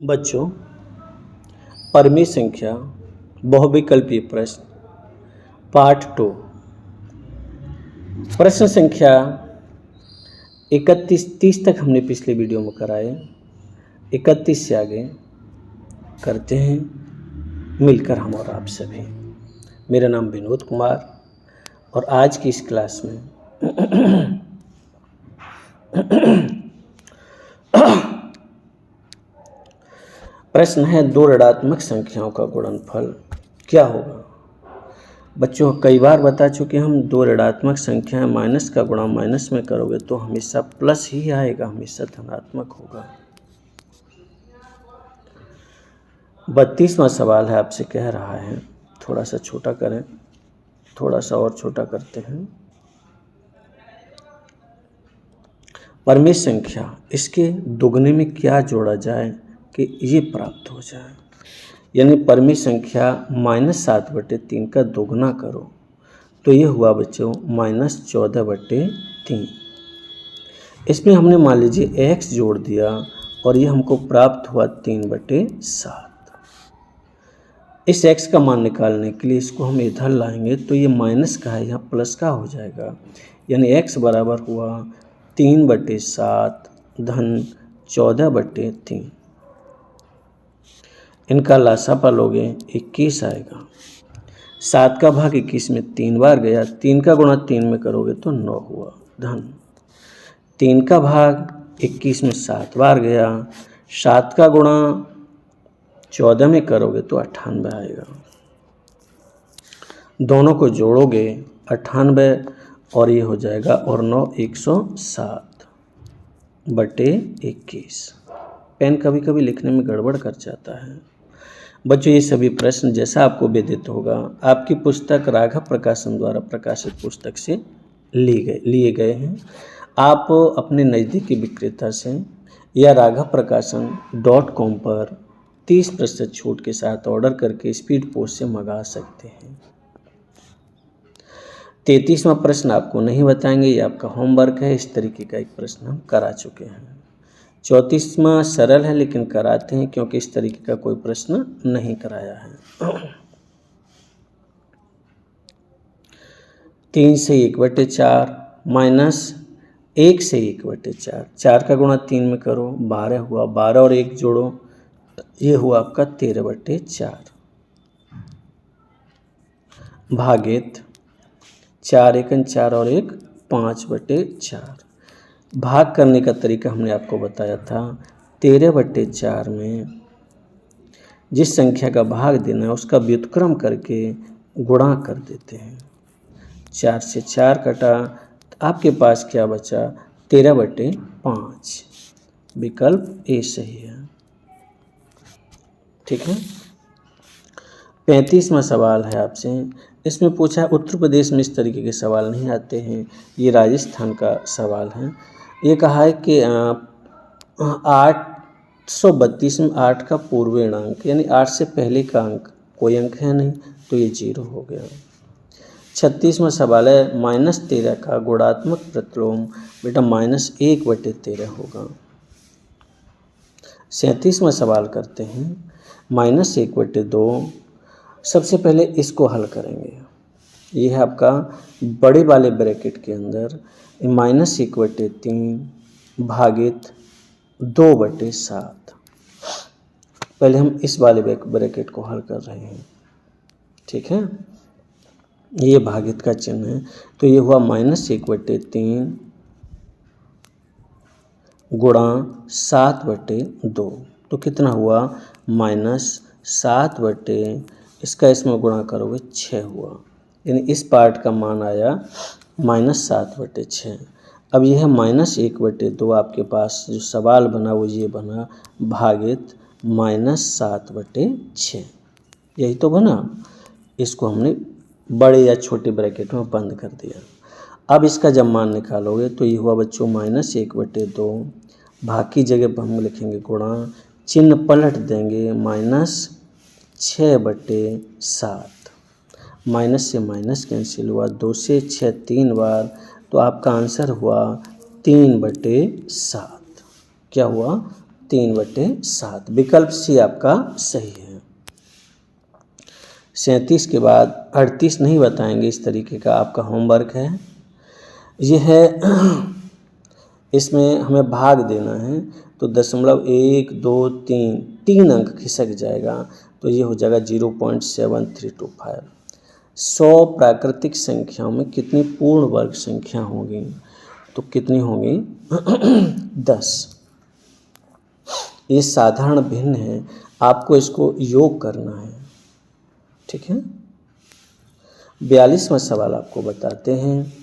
बच्चों, परिमेय संख्या बहुविकल्पीय प्रश्न पार्ट 2 प्रश्न संख्या 31-30 तक हमने पिछले वीडियो में कराए। 31 से आगे करते हैं मिलकर हम और आप सभी। मेरा नाम विनोद कुमार और आज की इस क्लास में प्रश्न है दो ऋणात्मक संख्याओं का गुणनफल क्या होगा। बच्चों, कई बार बता चुके हम दो ऋणात्मक संख्याएं माइनस का गुणा माइनस में करोगे तो हमेशा प्लस ही आएगा, हमेशा धनात्मक होगा। 32वां सवाल है, आपसे कह रहा है थोड़ा सा छोटा करें, थोड़ा सा और छोटा करते हैं। परिमेय संख्या, इसके दुगने में क्या जोड़ा जाए कि ये प्राप्त हो जाए। यानी परिमेय संख्या -7/3 का दोगुना करो तो ये हुआ बच्चों -14/3। इसमें हमने मान लीजिए x जोड़ दिया और ये हमको प्राप्त हुआ 3/7। इस x का मान निकालने के लिए इसको हम इधर लाएंगे तो ये माइनस का है, यहाँ प्लस का हो जाएगा। यानी x बराबर हुआ 3/7 धन 14/3। इनका लासापा लोगे 21 आएगा। 7 का भाग 21 में 3 बार गया, 3 का गुणा 3 में करोगे तो 9 हुआ धन 3 का भाग 21 में 7 बार गया, 7 का गुणा 14 में करोगे तो 98 आएगा। दोनों को जोड़ोगे 98 और ये हो जाएगा और 9 107/21। पेन कभी कभी लिखने में गड़बड़ कर जाता है। बच्चों, ये सभी प्रश्न जैसा आपको विदित होगा आपकी पुस्तक राघव प्रकाशन द्वारा प्रकाशित पुस्तक से लिए गए हैं। आप अपने नज़दीकी विक्रेता से या raghavprakashan.com पर 30% छूट के साथ ऑर्डर करके स्पीड पोस्ट से मंगा सकते हैं। 33वां प्रश्न आपको नहीं बताएंगे, ये आपका होमवर्क है। इस तरीके का एक प्रश्न हम करा चुके हैं। 34वां सरल है लेकिन कराते हैं क्योंकि इस तरीके का कोई प्रश्न नहीं कराया है। 3 से 1/4 माइनस 1 से 1/4। 4 का गुणा 3 में करो 12 हुआ, 12 और 1 जोड़ो ये हुआ आपका 13/4 भागित 4 एकन 4 और 1 5/4। भाग करने का तरीका हमने आपको बताया था। 13/4 में जिस संख्या का भाग देना है उसका व्युत्क्रम करके गुणा कर देते हैं। 4 से 4 कटा तो आपके पास क्या बचा 13/5। विकल्प ए सही है। ठीक है। 35वां सवाल है आपसे, इसमें पूछा है उत्तर प्रदेश में इस तरीके के सवाल नहीं आते हैं, ये राजस्थान का सवाल है। ये कहा है कि 832 में 8 का पूर्णांक यानी 8 से पहले का अंक कोई अंक है नहीं तो ये 0 हो गया। 36वां सवाल है -13 का गुणात्मक प्रतिलोम, बेटा -1/13 होगा। 37वां सवाल करते हैं -1/2। सबसे पहले इसको हल करेंगे। ये है आपका बड़े वाले ब्रैकेट के अंदर -1/3 भागित 2/7। पहले हम इस वाले ब्रैकेट को हल कर रहे हैं। ठीक है, ये भागित का चिन्ह है तो ये हुआ -1/3 गुणा 7/2 तो कितना हुआ -7/, इसका इसमें गुणा करोगे 6 हुआ। यानी इस पार्ट का मान आया -7/6। अब यह है -1/2 आपके पास जो सवाल बना वो ये बना भागित -7/6, यही तो बना। इसको हमने बड़े या छोटे ब्रैकेट में बंद कर दिया। अब इसका जब मान निकालोगे तो ये हुआ बच्चों -1/2, भाग की जगह पर हम लिखेंगे गुणा, चिन्ह पलट देंगे -6/7। माइनस से माइनस कैंसिल हुआ, 2 से 6 3 बार तो आपका आंसर हुआ 3/7। क्या हुआ 3/7। विकल्प सी आपका सही है। 37 के बाद 38 नहीं बताएंगे, इस तरीके का आपका होमवर्क है। ये है इसमें हमें भाग देना है, तो 0.123 3 अंक खिसक जाएगा, तो ये हो जाएगा 0.7325। 100 प्राकृतिक संख्याओं में कितनी पूर्ण वर्ग संख्या होंगी? तो कितनी होंगी? 10। ये साधारण भिन्न है, आपको इसको योग करना है, ठीक है। 42वां सवाल आपको बताते हैं।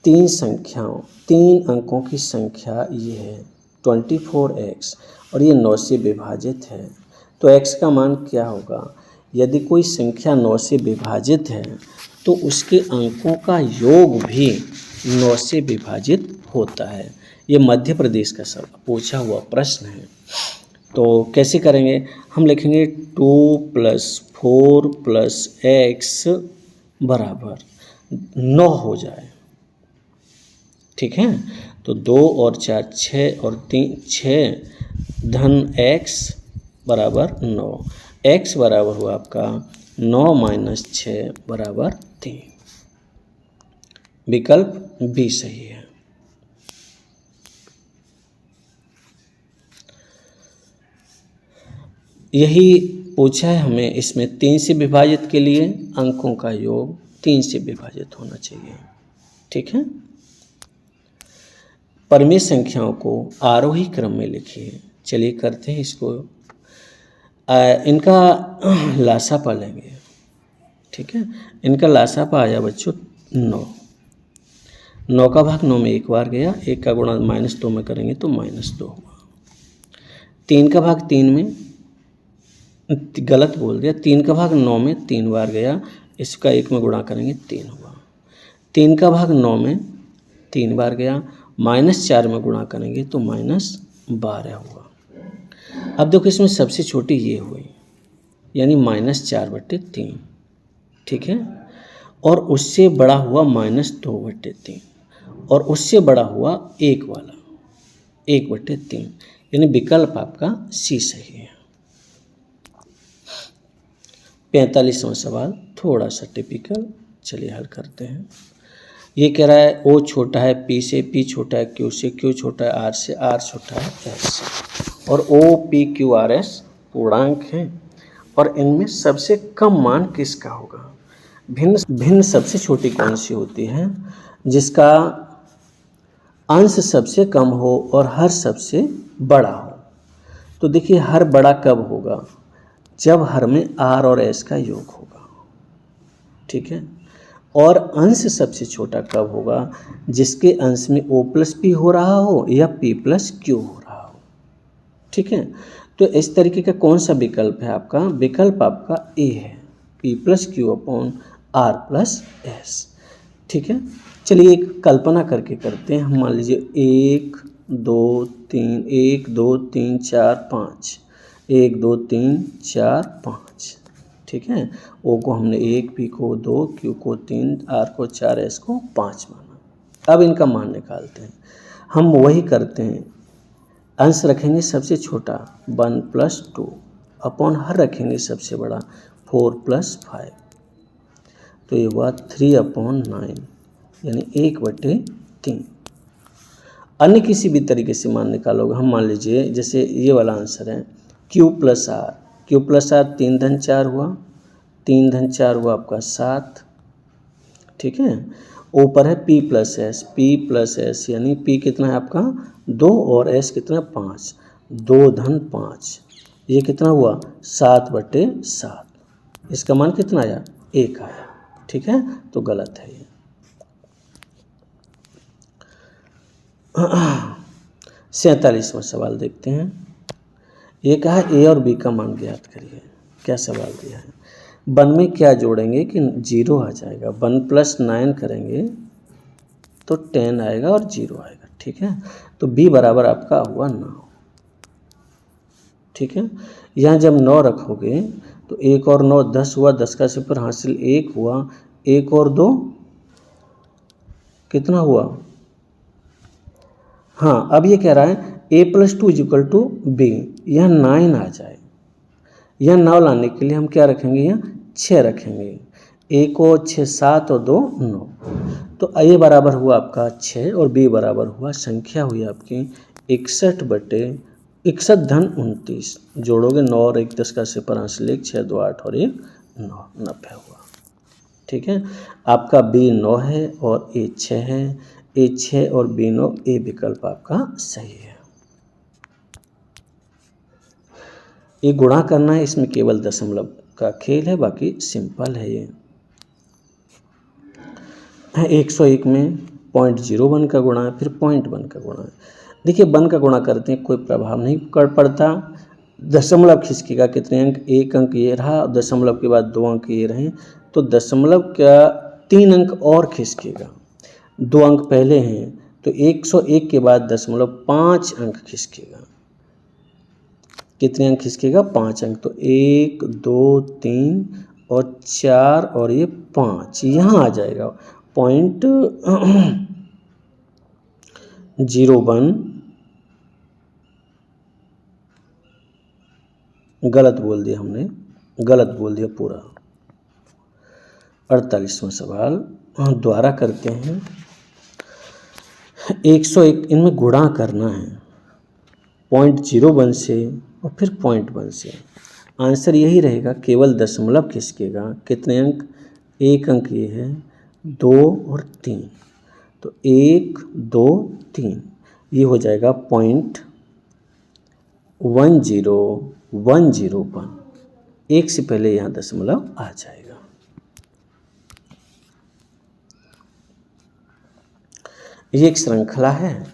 3 अंकों की संख्या ये है 24x और ये 9 से विभाजित है, तो x का मान क्या होगा? यदि कोई संख्या 9 से विभाजित है तो उसके अंकों का योग भी 9 से विभाजित होता है। ये मध्य प्रदेश का सब पूछा हुआ प्रश्न है। तो कैसे करेंगे? हम लिखेंगे 2 + 4 + x बराबर 9 हो जाए, ठीक है। तो 2 और 4 6 और 3 6 धन x बराबर 9। x बराबर हुआ आपका 9 - 6 बराबर 3। विकल्प बी सही है। यही पूछा है हमें, इसमें 3 से विभाजित के लिए अंकों का योग 3 से विभाजित होना चाहिए, ठीक है। परमेय संख्याओं को आरोही क्रम में लिखिए। चलिए करते हैं इसको। इनका लासापा लेंगे, ठीक है। इनका लासापा आया बच्चों 9। 9 का भाग 9 में एक बार गया, 1 का गुणा -2 में करेंगे तो -2 हुआ। 3 का भाग 3 में, गलत बोल दिया, 3 का भाग 9 में 3 बार गया, इसका 1 में गुणा करेंगे 3 हुआ। 3 का भाग 9 में 3 बार गया, -4 में गुणा करेंगे तो -12 हुआ। अब देखो इसमें सबसे छोटी ये हुई, यानी -4/3, ठीक है। और उससे बड़ा हुआ -2/3 और उससे बड़ा हुआ 1 वाला 1/3, यानी विकल्प आपका सी सही है। 45वां सवाल थोड़ा सा टिपिकल, चलिए हल करते हैं। ये कह रहा है O छोटा है P से, P छोटा है Q से, Q छोटा है R से, R छोटा है S से, और O P Q R S पूर्णांक हैं और इनमें सबसे कम मान किसका होगा? भिन्न सबसे छोटी कौन सी होती है? जिसका अंश सबसे कम हो और हर सबसे बड़ा हो। तो देखिए हर बड़ा कब होगा? जब हर में R और S का योग होगा, ठीक है। और अंश सबसे छोटा कब होगा? जिसके अंश में O + P हो रहा हो या P + Q हो रहा हो, ठीक है। तो इस तरीके का कौन सा विकल्प है आपका? विकल्प आपका A है, P + Q/R + S, ठीक है। चलिए एक कल्पना करके करते हैं। हम मान लीजिए 1 2 3 1 2 3 4 5 1 2 3 4 5, ठीक है। O को हमने 1, P को 2, Q को 3, R को 4, S को 5 माना। अब इनका मान निकालते हैं। हम वही करते हैं, अंश रखेंगे सबसे छोटा 1 + 2 अपॉन हर रखेंगे सबसे बड़ा 4 + 5, तो ये हुआ 3/9, यानी 1/3। अन्य किसी भी तरीके से मान निकालोगे, हम मान लीजिए जैसे ये वाला आंसर है Q + R, Q + R 3 धन 4 हुआ, 3 धन 4 हुआ आपका 7, ठीक है। ऊपर है P + S, P + S यानी P कितना है आपका 2 और S कितना 5, 2 धन 5, ये कितना हुआ 7/7। इसका मान कितना आया? 1 आया, ठीक है। तो गलत है ये। 47वां सवाल देखते हैं। ये कहा A और B का मान ज्ञात करिए। क्या सवाल दिया है? 1 में क्या जोड़ेंगे कि 0 आ जाएगा? 1 + 9 करेंगे तो 10 आएगा और 0 आएगा, ठीक है। तो B बराबर आपका हुआ 9, ठीक है। यहाँ जब 9 रखोगे तो 1 और 9 10 हुआ, 10 का 0 हासिल 1 हुआ, 1 और 2 कितना हुआ? हाँ, अब ये कह रहा है a+2 = b, यह 9 आ जाए। यह 9 लाने के लिए हम क्या रखेंगे, यहाँ 6 रखेंगे। a को 6 7 और 2 9, तो a बराबर हुआ आपका 6 और b बराबर हुआ, संख्या हुई आपकी 61/61 जोड़ोगे 9 और 1 10 का सिपरांश 6 2 8 और 1 9, 90 हुआ। ठीक है, आपका b 9 है और a 6 है, a 6 और b 9, a विकल्प आपका सही है। ये गुणा करना है, इसमें केवल दशमलव का खेल है, बाकी सिंपल है। ये 101 में 0.01 का गुणा है, फिर 0.1 का गुणा है। देखिए 1 का गुणा करते हैं, कोई प्रभाव नहीं पड़ता। दशमलव खिसकेगा, कितने अंक, 1 अंक ये रहा, दशमलव के बाद 2 अंक ये रहे, तो दशमलव का 3 अंक और खिसकेगा। 2 अंक पहले हैं, तो 101 के बाद दशमलव 5 अंक खिसकेगा। कितने अंक खिसकेगा, 5 अंक। तो 1 2 3 और 4 और ये 5 यहाँ आ जाएगा। 0.01 गलत बोल दिया हमने, गलत बोल दिया पूरा। 48वां सवाल दोबारा करते हैं। 101 इनमें गुणा करना है 0.01 से और फिर 0.1 से। आंसर यही रहेगा, केवल दशमलव खिसकेगा। कितने अंक, 1 अंक ये है, 2 और 3, तो 1 2 3 ये हो जाएगा 0.10101। 1 से पहले यहाँ दशमलव आ जाएगा। ये एक श्रृंखला है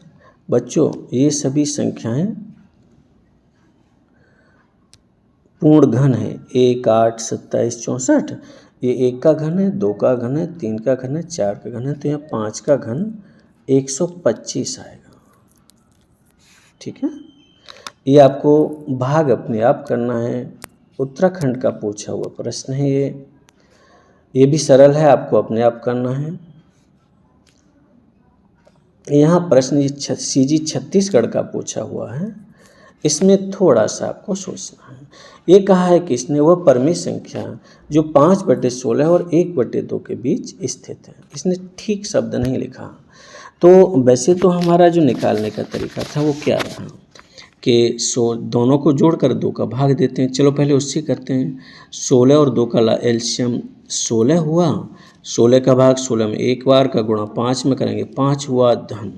बच्चों, ये सभी संख्याएं पूर्ण घन है। 1 8 27 64, ये 1 का घन है, 2 का घन है, 3 का घन है, 4 का घन है, तो यहाँ 5 का घन 125 आएगा। ठीक है, ये आपको भाग अपने आप करना है। उत्तराखंड का पूछा हुआ प्रश्न है ये भी सरल है, आपको अपने आप करना है। यहाँ प्रश्न सीजी छत्तीसगढ़ का पूछा हुआ है, इसमें थोड़ा सा आपको सोचना है। ये कहा है कि इसने वह परमेय संख्या जो 5/16 और 1/2 के बीच स्थित है। इसने ठीक शब्द नहीं लिखा। तो वैसे तो हमारा जो निकालने का तरीका था वो क्या रहा कि दोनों को जोड़कर 2 का भाग देते हैं। चलो पहले उससे करते हैं। 16 और 2 का एलसीएम 16 हुआ, 16 का भाग 16 में 1 बार का गुणा 5 में करेंगे, 5 हुआ धन,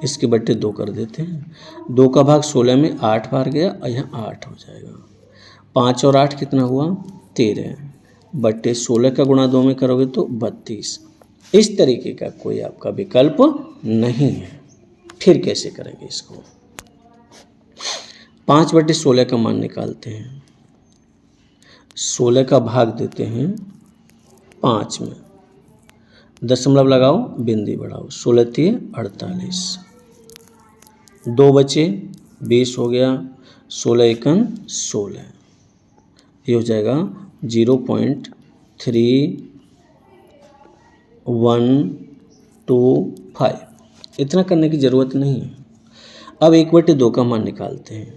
इसके बट्टे 2 कर देते हैं। 2 का भाग 16 में 8 बार गया और यहाँ 8 हो जाएगा। 5 और 8 कितना हुआ, 13 बट्टे 16 का गुणा 2 में करोगे तो 32। इस तरीके का कोई आपका विकल्प नहीं है। फिर कैसे करेंगे इसको, 5/16 का मान निकालते हैं। 16 का भाग देते हैं 5 में, दशमलव लगाओ, बिंदी बढ़ाओ, 16 3 48, 2 बचे 20 हो गया, 16 1 16, ये हो जाएगा 0.3125। इतना करने की ज़रूरत नहीं है। अब 1/2 का मान निकालते हैं।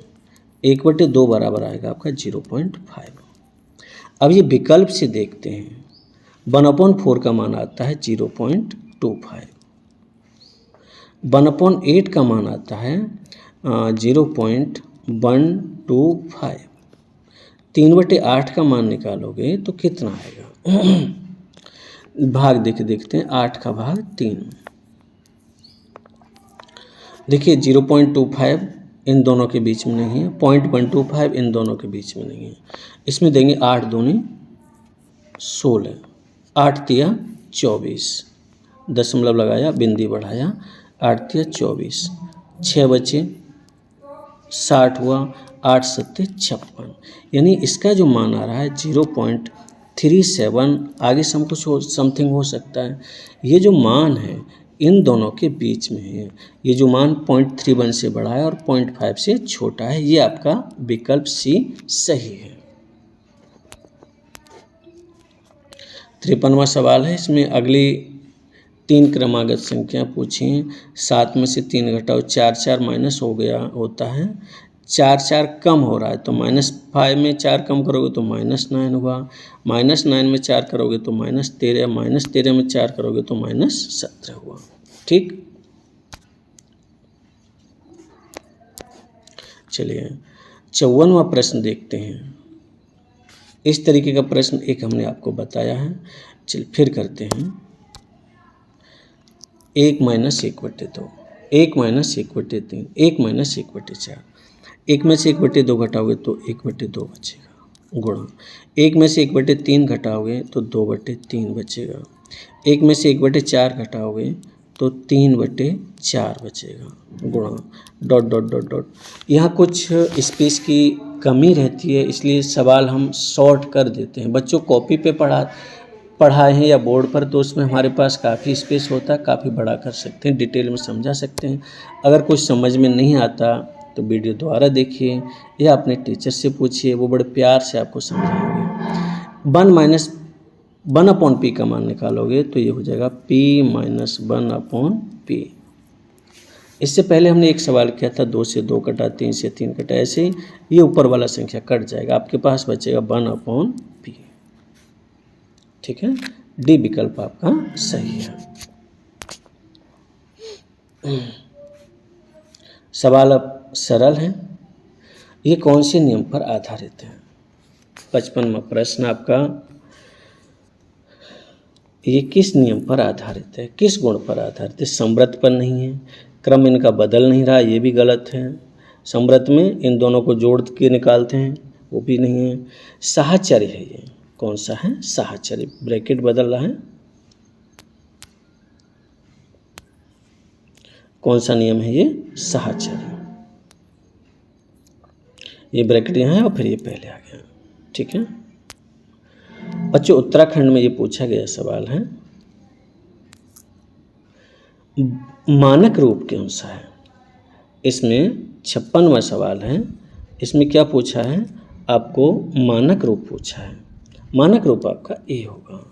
1/2 बराबर आएगा आपका 0.5। अब ये विकल्प से देखते हैं। 1/4 का मान आता है 0.25, 1/8 का मान आता है 0.125। 3/8 का मान निकालोगे तो कितना आएगा भाग देखते हैं। 8 का भाग 3, देखिए 0.25 इन दोनों के बीच में नहीं है, 0.125 इन दोनों के बीच में नहीं है। इसमें देंगे 8 दूनी 16, 8 तिया 24, दशमलव लगाया, बिंदी बढ़ाया, 8 तिया 24, 6 बचे 60 हुआ, 8 7 56, यानी इसका जो मान आ रहा है 0.37। आगे समथिंग हो सकता है। ये जो मान है इन दोनों के बीच में है। ये जो मान 0.31 से बड़ा है और 0.5 से छोटा है। ये आपका विकल्प सी सही है। 53वां सवाल है। इसमें अगली 3 क्रमागत संख्या पूछी, 7 में से 3 घटाओ, 4 4 माइनस हो गया होता है, 4 4 कम हो रहा है तो -5 में 4 कम करोगे तो -9 हुआ, -9 में 4 करोगे तो -13, -13 में 4 करोगे तो -17 हुआ। ठीक, चलिए 54वां प्रश्न देखते हैं। इस तरीके का प्रश्न एक हमने आपको बताया है, चलिए फिर करते हैं। 1 - 1/2, 1 - 1/3, 1 - 1/4, 1 में से 1/2 घटाओगे तो 1/2 बचेगा, गुणा 1 में से 1/3 घटाओगे तो 2/3 बचेगा, 1 में से 1/4 घटाओगे तो 3/4 बचेगा, गुणा डॉट डॉट डॉट डॉट। यहाँ कुछ स्पेस की कमी रहती है, इसलिए सवाल हम शॉर्ट कर देते हैं। बच्चों कॉपी पे पढ़ाए हैं या बोर्ड पर तो उसमें हमारे पास काफ़ी स्पेस होता है, काफ़ी बड़ा कर सकते हैं, डिटेल में समझा सकते हैं। अगर कुछ समझ में नहीं आता तो वीडियो दोबारा देखिए या अपने टीचर से पूछिए, वो बड़े प्यार से आपको समझाएंगे। 1/P का मान निकालोगे तो ये हो जाएगा P - 1/P। इससे पहले हमने एक सवाल किया था, 2 से 2 कटा, 3 से 3 कटा, ऐसे ही ये ऊपर वाला संख्या कट जाएगा, आपके पास बचेगा 1/P। ठीक है, डी विकल्प आपका सही है। सवाल अब सरल है। ये कौन से नियम पर आधारित है? 55वां प्रश्न आपका, ये किस नियम पर आधारित है, किस गुण पर आधारित है? समृद्ध पर नहीं है, क्रम इनका बदल नहीं रहा, ये भी गलत है। समृद्ध में इन दोनों को जोड़ के निकालते हैं, वो भी नहीं है। साहचर्य है, ये कौन सा है? साहचर्य, ब्रैकेट बदल रहा है। कौन सा नियम है ये? साहचर्य। ये ब्रैकेट यहाँ है और फिर ये पहले आ गया। ठीक है बच्चों, उत्तराखंड में ये पूछा गया सवाल है, मानक रूप के अनुसार है। इसमें 56वां सवाल है, इसमें क्या पूछा है आपको? मानक रूप पूछा है। मानक रूप आपका ए होगा।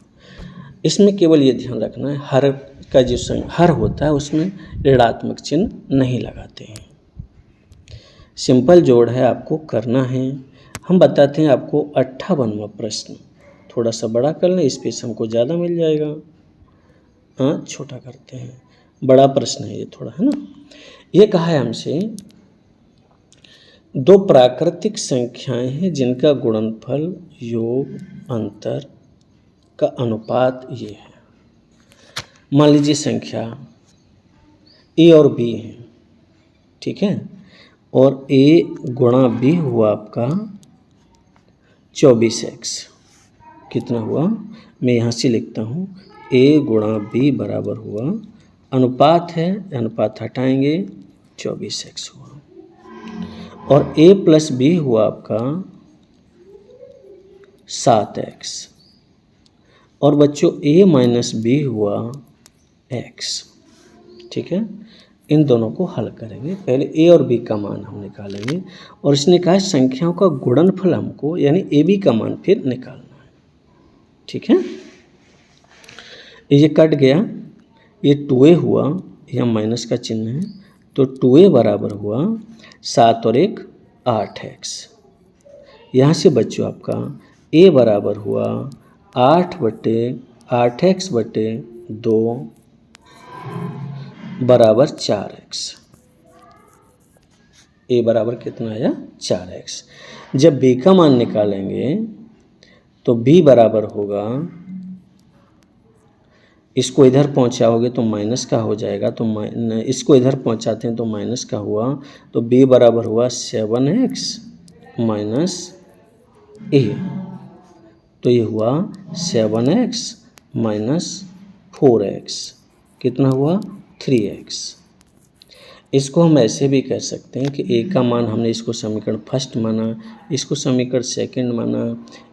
इसमें केवल ये ध्यान रखना है, हर का जो हर होता है उसमें ऋणात्मक चिन्ह नहीं लगाते हैं। सिंपल जोड़ है, आपको करना है। हम बताते हैं आपको 58वां प्रश्न, थोड़ा सा बड़ा कर लें, स्पेस हमको ज़्यादा मिल जाएगा। हाँ, छोटा करते हैं, बड़ा प्रश्न है ये थोड़ा, है ना। ये कहा है हमसे, 2 प्राकृतिक संख्याएं हैं जिनका गुणनफल योग अंतर का अनुपात ये है। मान लीजिए संख्या ए और बी है, ठीक है, और ए गुणा बी हुआ आपका 24x। कितना हुआ? मैं यहाँ से लिखता हूँ, ए गुणा बी बराबर हुआ, अनुपात है, अनुपात हटाएंगे, 24x हुआ। और a प्लस बी हुआ आपका 7x। और बच्चों a माइनस बी हुआ x। ठीक है, इन दोनों को हल करेंगे। पहले a और b का मान हम निकालेंगे, और इसने कहा संख्याओं का गुणनफल हमको, यानी ab का मान फिर निकालना है। ठीक है, ये कट गया, ये 2a हुआ, यहाँ माइनस का चिन्ह है, तो 2a बराबर हुआ 7 और 1 8x। यहाँ से बच्चों आपका a बराबर हुआ 8/8x बटे 2 बराबर 4x। a बराबर कितना आया? 4x। जब b का मान निकालेंगे तो b बराबर होगा, इसको इधर पहुंचाओगे तो माइनस का हो जाएगा, तो इसको इधर पहुंचाते हैं तो माइनस का हुआ, तो b बराबर हुआ 7x माइनस a। तो ये हुआ 7x माइनस 4x। कितना हुआ? 3x। इसको हम ऐसे भी कह सकते हैं कि a का मान हमने इसको समीकरण फर्स्ट माना, इसको समीकरण सेकंड माना।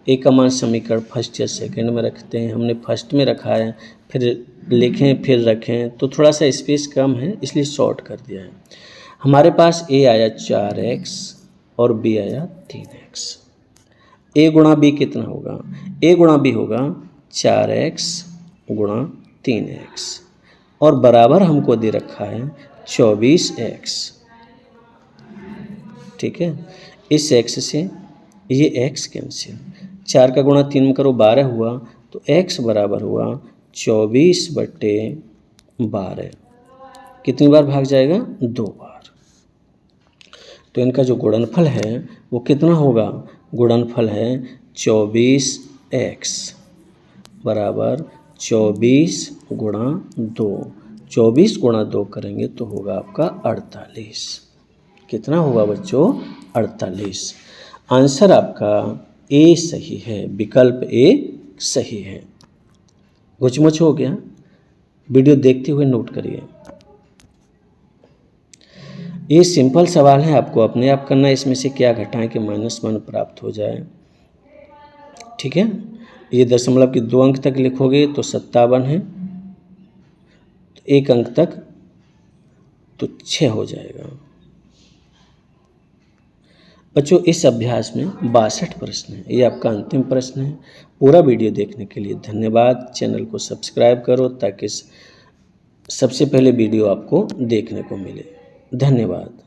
a का मान समीकरण फर्स्ट या सेकंड में रखते हैं, हमने फर्स्ट में रखा है, फिर लिखें फिर रखें, तो थोड़ा सा स्पेस कम है इसलिए शॉर्ट कर दिया है। हमारे पास a आया 4x और b आया 3x। a गुणा b कितना होगा? a गुणा b होगा 4x गुणा 3x। और बराबर हमको दे रखा है 24x। ठीक है, इस x से ये x कैंसिल, 4 का गुणा 3 में करो 12 हुआ, तो x बराबर हुआ 24/12। कितनी बार भाग जाएगा? 2 बार। तो इनका जो गुणनफल है वो कितना होगा? गुणनफल है 24x बराबर 24 गुणा 2। 24 गुणा 2 करेंगे तो होगा आपका 48। कितना होगा बच्चों? 48। आंसर आपका ए सही है, विकल्प ए सही है। गुचमुच हो गया? वीडियो देखते हुए नोट करिए। ये सिंपल सवाल है, आपको अपने आप करना है। इसमें से क्या घटाएं कि -1 प्राप्त हो जाए। ठीक है, ये दशमलव के 2 अंक तक लिखोगे तो 57 है, तो 1 अंक तक तो 6 हो जाएगा। बच्चों इस अभ्यास में 62 प्रश्न है, ये आपका अंतिम प्रश्न है। पूरा वीडियो देखने के लिए धन्यवाद। चैनल को सब्सक्राइब करो ताकि सबसे पहले वीडियो आपको देखने को मिले। धन्यवाद।